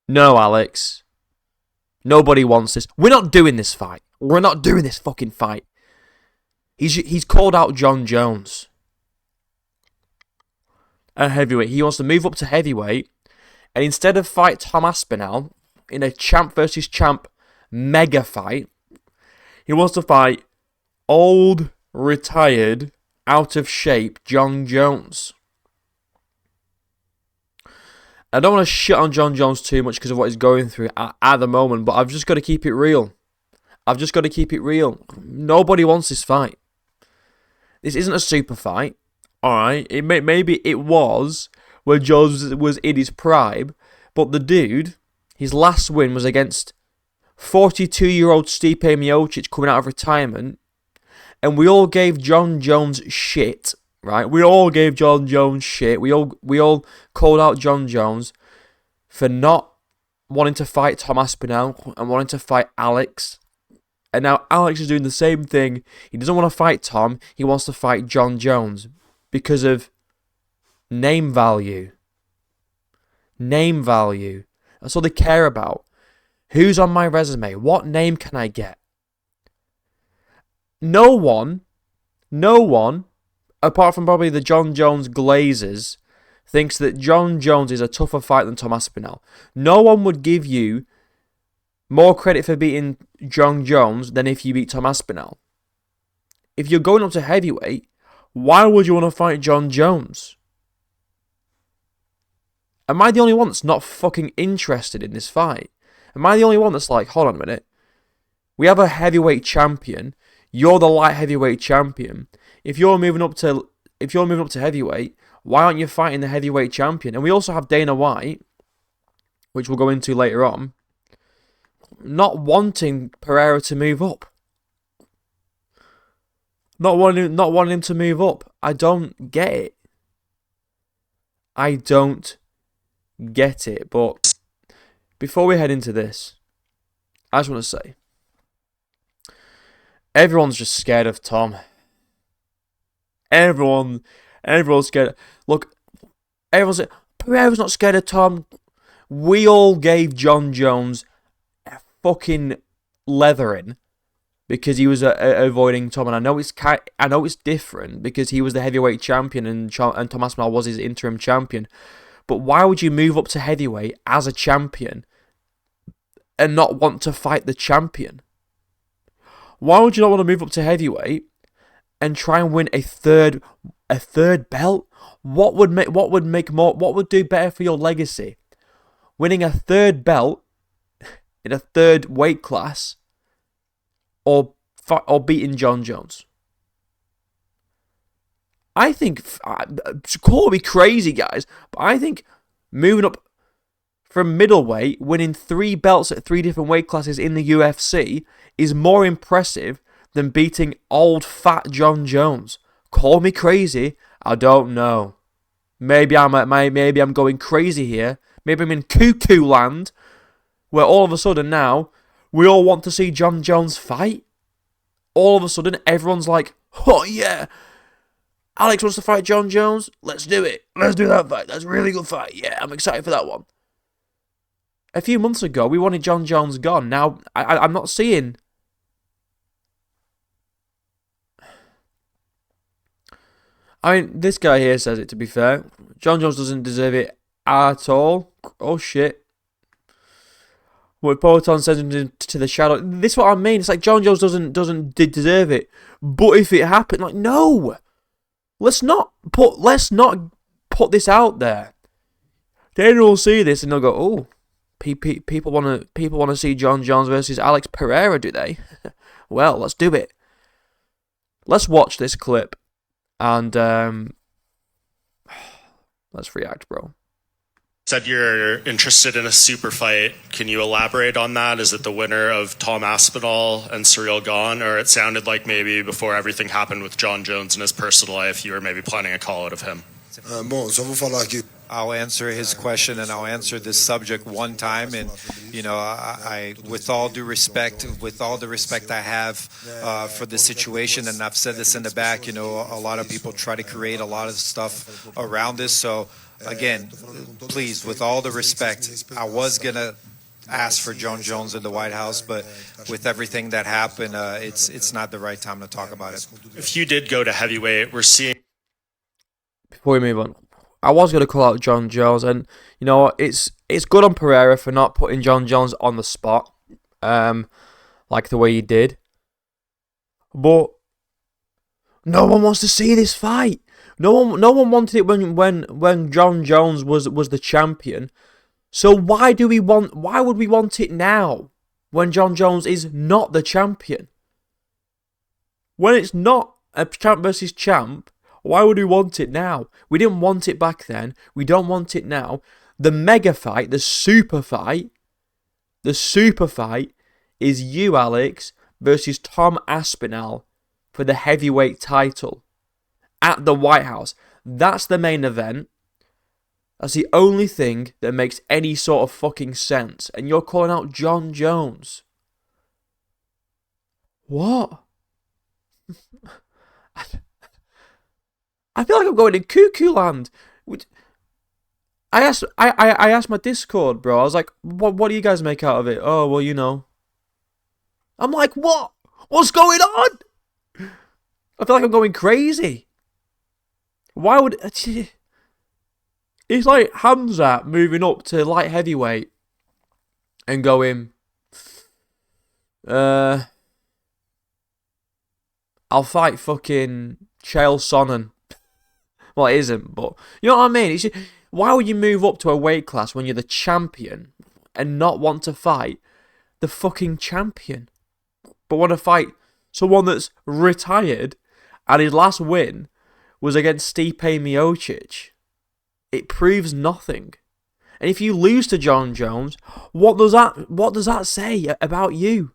No, Alex. Nobody wants this. We're not doing this fight. We're not doing this fucking fight. He's called out John Jones. A heavyweight. He wants to move up to heavyweight. And instead of fight Tom Aspinall in a champ versus champ mega fight, he wants to fight old, retired, out of shape John Jones. I don't want to shit on John Jones too much because of what he's going through at the moment, but I've just got to keep it real. Nobody wants this fight. This isn't a super fight, alright? Maybe it was when Jones was in his prime, but the dude, his last win was against 42-year-old Stipe Miocic coming out of retirement, and we all gave John Jones shit. Right, we all gave John Jones shit. We all called out John Jones for not wanting to fight Tom Aspinall and wanting to fight Alex. And now Alex is doing the same thing. He doesn't want to fight Tom. He wants to fight John Jones because of name value. Name value. That's all they care about. Who's on my resume? What name can I get? No one, apart from probably the John Jones Glazers, thinks that John Jones is a tougher fight than Tom Aspinall. No one would give you more credit for beating John Jones than if you beat Tom Aspinall. If you're going up to heavyweight, why would you want to fight John Jones? Am I the only one that's not fucking interested in this fight? Am I the only one that's like, hold on a minute, we have a heavyweight champion, you're the light heavyweight champion. If you're moving up to heavyweight, why aren't you fighting the heavyweight champion? And we also have Dana White, which we'll go into later on, not wanting Pereira to move up. Not wanting him to move up. I don't get it. But before we head into this, I just want to say, everyone's just scared of Tom. Everyone's scared. Look, Pereira's not scared of Tom. We all gave John Jones a fucking leathering because he was avoiding Tom, and I know it's different because he was the heavyweight champion and Tom Aspinall was his interim champion. But why would you move up to heavyweight as a champion and not want to fight the champion? Why would you not want to move up to heavyweight and try and win a third belt? What would do better for your legacy? Winning a third belt in a third weight class, or beating John Jones? I think, call me crazy, guys, but I think moving up from middleweight, winning 3 belts at 3 different weight classes in the UFC is more impressive than beating old fat John Jones. Call me crazy, I don't know. Maybe I'm going crazy here. Maybe I'm in cuckoo land, where all of a sudden now we all want to see John Jones fight. All of a sudden, everyone's like, "Oh yeah, Alex wants to fight John Jones. Let's do it. Let's do that fight. That's a really good fight. Yeah, I'm excited for that one." A few months ago, we wanted John Jones gone. Now, I'm not seeing. I mean, this guy here says it, to be fair. John Jones doesn't deserve it at all. Oh, shit. What Poeton sends him to the shadow. This is what I mean. It's like John Jones doesn't deserve it. But if it happened, like, no. Let's not put this out there. Then will see this and they'll go, oh, people want to see John Jones versus Alex Pereira, do they? Well, let's do it. Let's watch this clip and let's react, bro. Said you're interested in a super fight. Can you elaborate on that? Is it the winner of Tom Aspinall and Cyril Gane? Or it sounded like maybe before everything happened with John Jones in his personal life, you were maybe planning a call out of him. I'll answer his question and I'll answer this subject one time. And, you know, I with all due respect, with all the respect I have for the situation, and I've said this in the back, you know, a lot of people try to create a lot of stuff around this. So Again, please, with all the respect, I was going to ask for John Jones in the White House, but with everything that happened, it's not the right time to talk about it. If you did go to heavyweight, we're seeing... Before we move on, I was going to call out John Jones, and you know what? It's good on Pereira for not putting John Jones on the spot, like the way he did. But no one wants to see this fight. No one wanted it when John Jones was the champion. So why would we want it now when John Jones is not the champion? When it's not a champ versus champ, why would we want it now? We didn't want it back then. We don't want it now. The mega fight, the super fight is you, Alex, versus Tom Aspinall for the heavyweight title at the White House. That's the main event. That's the only thing that makes any sort of fucking sense. And you're calling out John Jones. What? I feel like I'm going in cuckoo land. I asked my Discord, bro. I was like, what do you guys make out of it? Oh, well, you know. I'm like, what? What's going on? I feel like I'm going crazy. Why would... It's like Hamza moving up to light heavyweight and going, I'll fight fucking Chael Sonnen. Well, it isn't, but you know what I mean? It's just, why would you move up to a weight class when you're the champion and not want to fight the fucking champion, but want to fight someone that's retired and his last win was against Stipe Miocic? It proves nothing. And if you lose to John Jones, what does that say about you?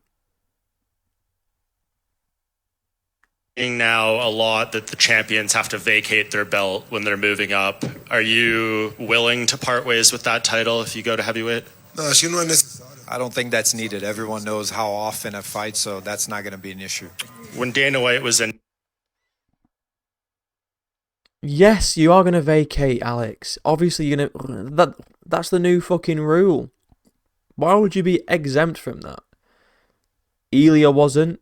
Now a lot that the champions have to vacate their belt when they're moving up. Are you willing to part ways with that title if you go to heavyweight? I don't think that's needed. Everyone knows how often I fight, so that's not going to be an issue. When Dana White was in... Yes, you are going to vacate, Alex. Obviously, you're going to... That's the new fucking rule. Why would you be exempt from that? Ilya wasn't.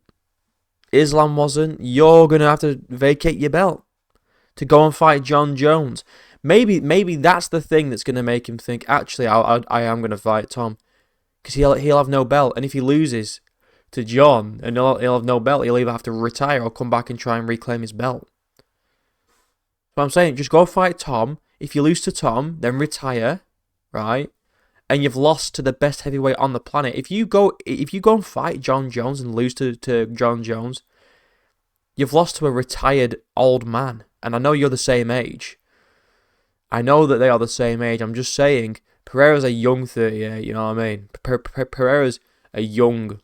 Islam wasn't. You're going to have to vacate your belt to go and fight John Jones. Maybe that's the thing that's going to make him think, actually, I am going to fight Tom. Because he'll have no belt. And if he loses to John and he'll have no belt, he'll either have to retire or come back and try and reclaim his belt. So I'm saying, just go fight Tom. If you lose to Tom, then retire, right? And you've lost to the best heavyweight on the planet. If you go and fight John Jones and lose to John Jones, you've lost to a retired old man. And I know you're the same age. I know that they are the same age. I'm just saying, Pereira's a young 38, you know what I mean? Pereira's a young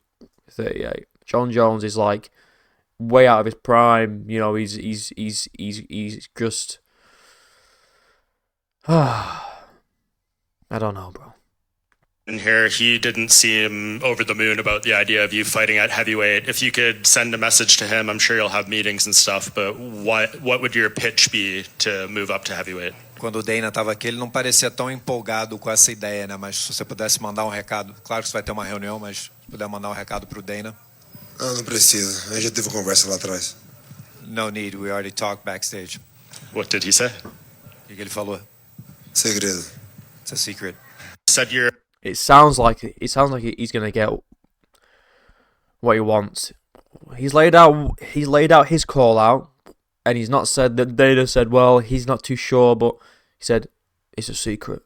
38. John Jones is like way out of his prime. You know, he's just... I don't know, bro. In here, he didn't seem over the moon about the idea of you fighting at heavyweight. If you could send a message to him, I'm sure you'll have meetings and stuff, but what would your pitch be to move up to heavyweight? Quando o Dana estava aqui, ele não parecia tão empolgado com essa ideia, né? Mas se você pudesse mandar um recado, claro que você vai ter uma reunião, mas se puder mandar um recado pro Dana. Não precisa. A gente já teve conversa lá atrás. No need, we already talked backstage. What did he say? O que ele falou? Segredo. It's a secret. Said you're... It sounds like he's gonna get what he wants. He's laid out his call out, and he's not said that Dana said, well, he's not too sure, but he said it's a secret.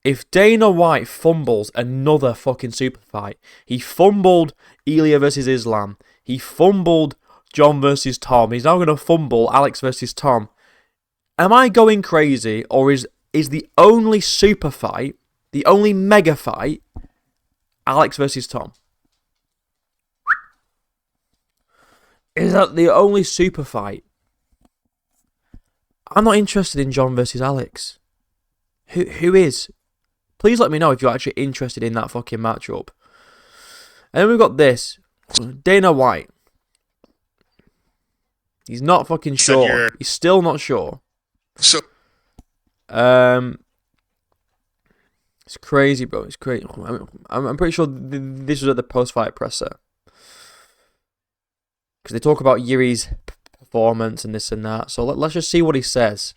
If Dana White fumbles another fucking super fight, he fumbled Ilya versus Islam, he fumbled John versus Tom, he's now gonna fumble Alex versus Tom. Am I going crazy, or is the only super fight, the only mega fight, Alex versus Tom? Is that the only super fight? I'm not interested in John versus Alex. Who is? Please let me know if you're actually interested in that fucking matchup. And then we've got this. Dana White. He's not fucking sure. He's still not sure. So It's crazy, bro. It's crazy. I'm pretty sure this was at the post-fight presser. Because they talk about Jiri's performance and this and that. So let's just see what he says.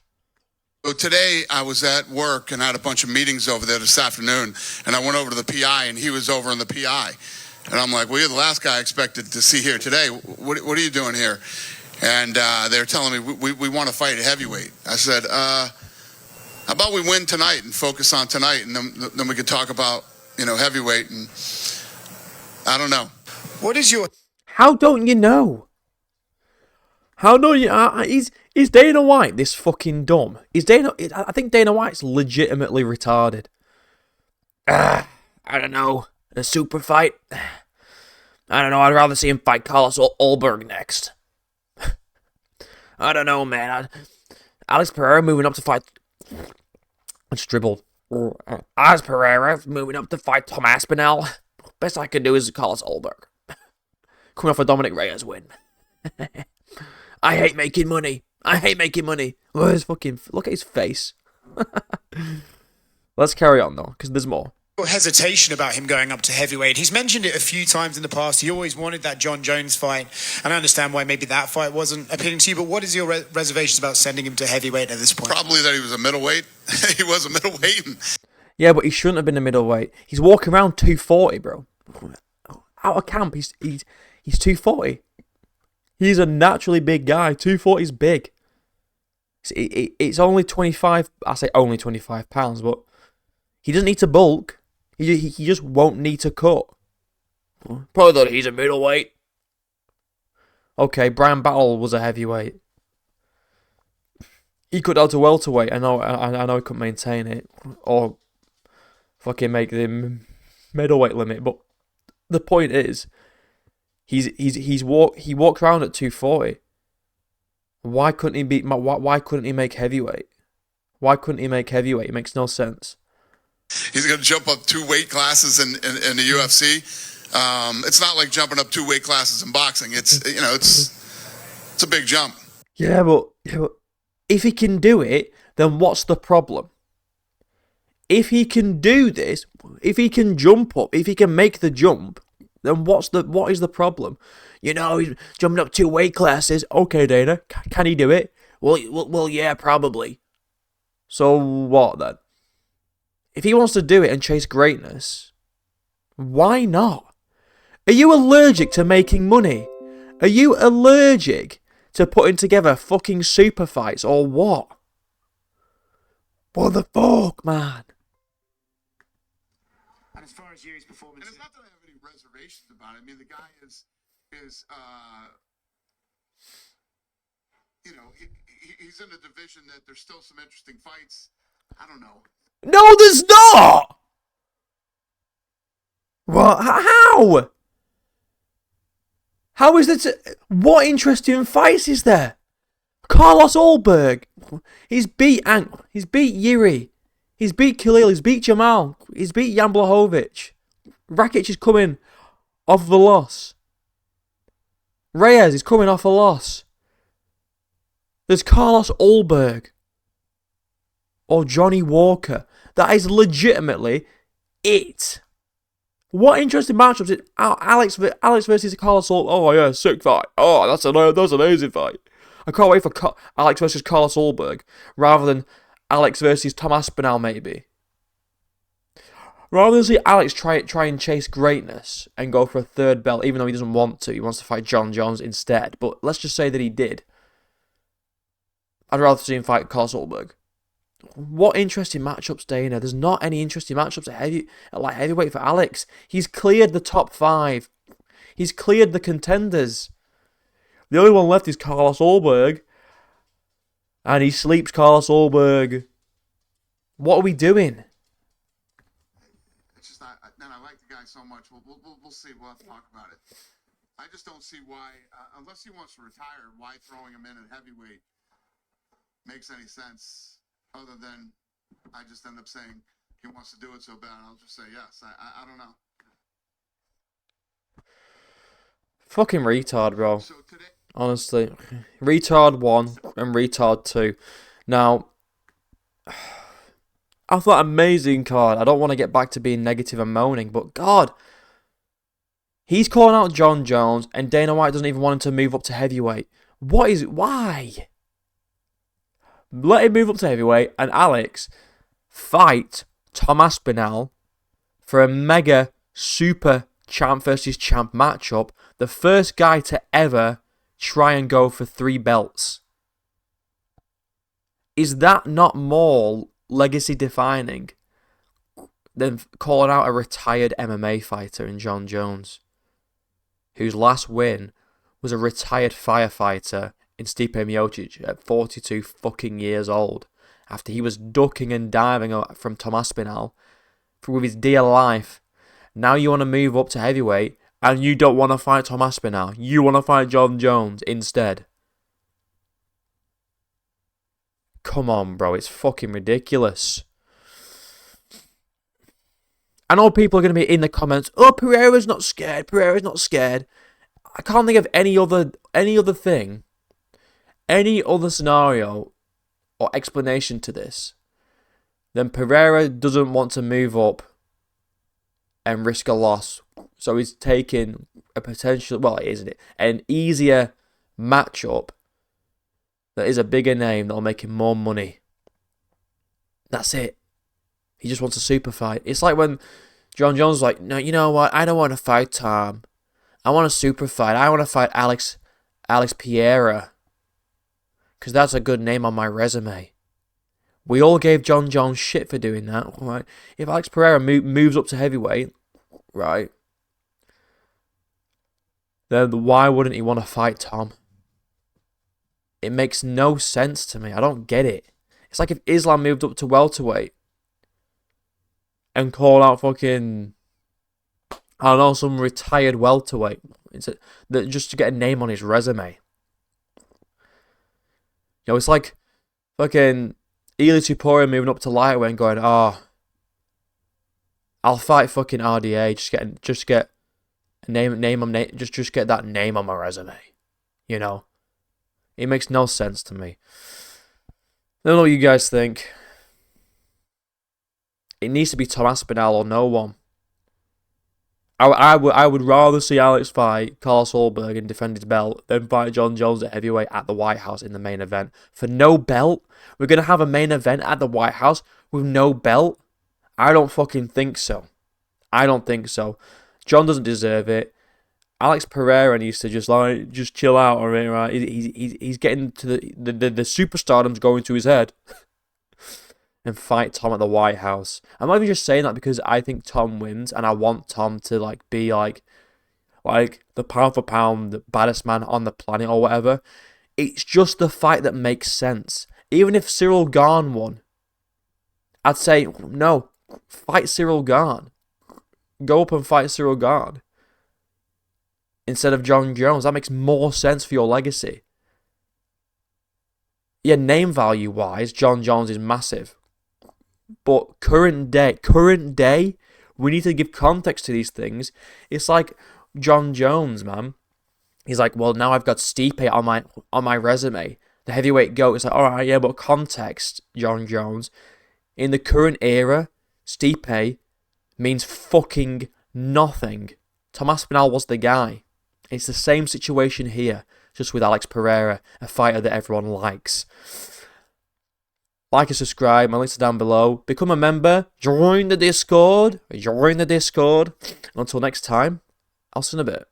So today I was at work and I had a bunch of meetings over there this afternoon, and I went over to the PI and he was over in the PI. And I'm like, well, you're the last guy I expected to see here today. What are you doing here? And they're telling me, we want to fight a heavyweight. I said, how about we win tonight and focus on tonight, and then we could talk about, heavyweight. And I don't know. What is your... How don't you know? How don't you... Is Dana White this fucking dumb? I think Dana White's legitimately retarded. I don't know. A super fight? I don't know. I'd rather see him fight Carlos Ulberg next. I don't know, man. Alex Pereira moving up to fight... I just dribbled. Alex Pereira moving up to fight Tom Aspinall. Best I can do is Carlos Ulberg. Coming off a Dominic Reyes win. I hate making money. Look at his face. Let's carry on, though, because there's more. Hesitation about him going up to heavyweight. He's mentioned it a few times in the past. He always wanted that John Jones fight, and I understand why maybe that fight wasn't appealing to you, but what is your reservations about sending him to heavyweight at this point? Probably that he was a middleweight. He was a middleweight. Yeah, but he shouldn't have been a middleweight. He's walking around 240, bro. Out of camp, he's 240. He's a naturally big guy. 240 is big. It's only 25. I say only 25 pounds, but he doesn't need to bulk. He just won't need to cut. Probably thought he's a middleweight. Okay, Brian Battle was a heavyweight. He cut down to welterweight. I know he couldn't maintain it or fucking make the middleweight limit. But the point is, he walked around at 240. Why couldn't he make heavyweight? Why couldn't he make heavyweight? It makes no sense. He's going to jump up 2 weight classes in the UFC. It's not like jumping up 2 weight classes in boxing. It's a big jump. Yeah, but if he can do it, then what's the problem? If he can do this, if he can jump up, if he can make the jump, then what is the problem? He's jumping up 2 weight classes. Okay, Dana, can he do it? Well, yeah, probably. So what then? If he wants to do it and chase greatness, why not? Are you allergic to making money? Are you allergic to putting together fucking super fights or what? What the fuck, man? And as far as Jiri's performance... And it's not that I have any reservations about it. I mean, the guy is he's in a division that there's still some interesting fights. I don't know. No, there's not! What? How? How is that? What interesting fights is there? Carlos Ulberg. He's beat Jiri. He's beat Khalil. He's beat Jamal. He's beat Jan Blachowicz. Rakic is coming off of a loss. Reyes is coming off a loss. There's Carlos Ulberg. Or Johnny Walker. That is legitimately it. What interesting matchups is Alex versus Carlos Ulberg? Oh yeah, sick fight. Oh, that's an amazing fight. I can't wait for Alex versus Carlos Ulberg rather than Alex versus Tom Aspinall maybe. Rather than see Alex try and chase greatness and go for a 3rd belt, even though he doesn't want to. He wants to fight John Jones instead. But let's just say that he did. I'd rather see him fight Carlos Ulberg. What interesting matchups, Dana? There's not any interesting matchups at heavyweight for Alex. He's cleared the top 5. He's cleared the contenders. The only one left is Carlos Ulberg. And he sleeps Carlos Ulberg. What are we doing? It's just not. And I like the guy so much. We'll see. We'll have to talk about it. I just don't see why, unless he wants to retire, why throwing him in at heavyweight makes any sense. Other than I just end up saying he wants to do it so bad, I'll just say yes. I don't know. Fucking retard, bro. So today, Honestly. Retard 1 and retard 2. Now, I thought amazing card. I don't want to get back to being negative and moaning, but God, he's calling out Jon Jones, and Dana White doesn't even want him to move up to heavyweight. What is it? Why? Let him move up to heavyweight, and Alex fight Tom Aspinall for a mega super champ versus champ matchup. The first guy to ever try and go for 3 belts. Is that not more legacy defining than calling out a retired MMA fighter in Jon Jones, whose last win was a retired firefighter in Stipe Miocic at 42 fucking years old, after he was ducking and diving from Tom Aspinall with his dear life. Now you want to move up to heavyweight, and you don't want to fight Tom Aspinall. You want to fight Jon Jones instead. Come on, bro. It's fucking ridiculous. I know people are going to be in the comments, oh, Pereira's not scared. Pereira's not scared. I can't think of any other thing, any other scenario or explanation to this than Pereira doesn't want to move up and risk a loss. So he's taking a potential, well, isn't it, an easier matchup that is a bigger name that'll make him more money. That's it. He just wants a super fight. It's like when Jon Jones was like, no, you know what? I don't want to fight Tom. I want a super fight. I want to fight Alex Pereira, because that's a good name on my resume. We all gave Jon Jones shit for doing that. Right? If Alex Pereira moves up to heavyweight, right, then why wouldn't he want to fight Tom? It makes no sense to me. I don't get it. It's like if Islam moved up to welterweight and called out fucking, I don't know, some retired welterweight just to get a name on his resume. You know, it's like fucking Eli Tuporia moving up to lightweight and going, oh, I'll fight fucking RDA. Just get a name. Just get that name on my resume. You know, it makes no sense to me. I don't know what you guys think. It needs to be Tom Aspinall or no one. I would rather see Alex fight Carlos Ulberg and defend his belt than fight Jon Jones at heavyweight at the White House in the main event. For no belt? We're going to have a main event at the White House with no belt? I don't fucking think so. I don't think so. Jon doesn't deserve it. Alex Pereira needs to just chill out on it, right? He's getting to the superstardom's going to his head. And fight Tom at the White House. I'm not even just saying that because I think Tom wins and I want Tom to be like the pound for pound, the baddest man on the planet or whatever. It's just the fight that makes sense. Even if Cyril Gane won, I'd say no, fight Cyril Gane. Go up and fight Cyril Gane instead of Jon Jones. That makes more sense for your legacy. Yeah, name value wise, Jon Jones is massive. But current day, we need to give context to these things. It's like Jon Jones, man. He's like, well, now I've got Stipe on my resume, the heavyweight GOAT. It's like, all right, yeah, but context, Jon Jones. In the current era, Stipe means fucking nothing. Tom Aspinall was the guy. It's the same situation here, just with Alex Pereira, a fighter that everyone likes. Like and subscribe, my links are down below. Become a member, join the Discord. Until next time, I'll see you in a bit.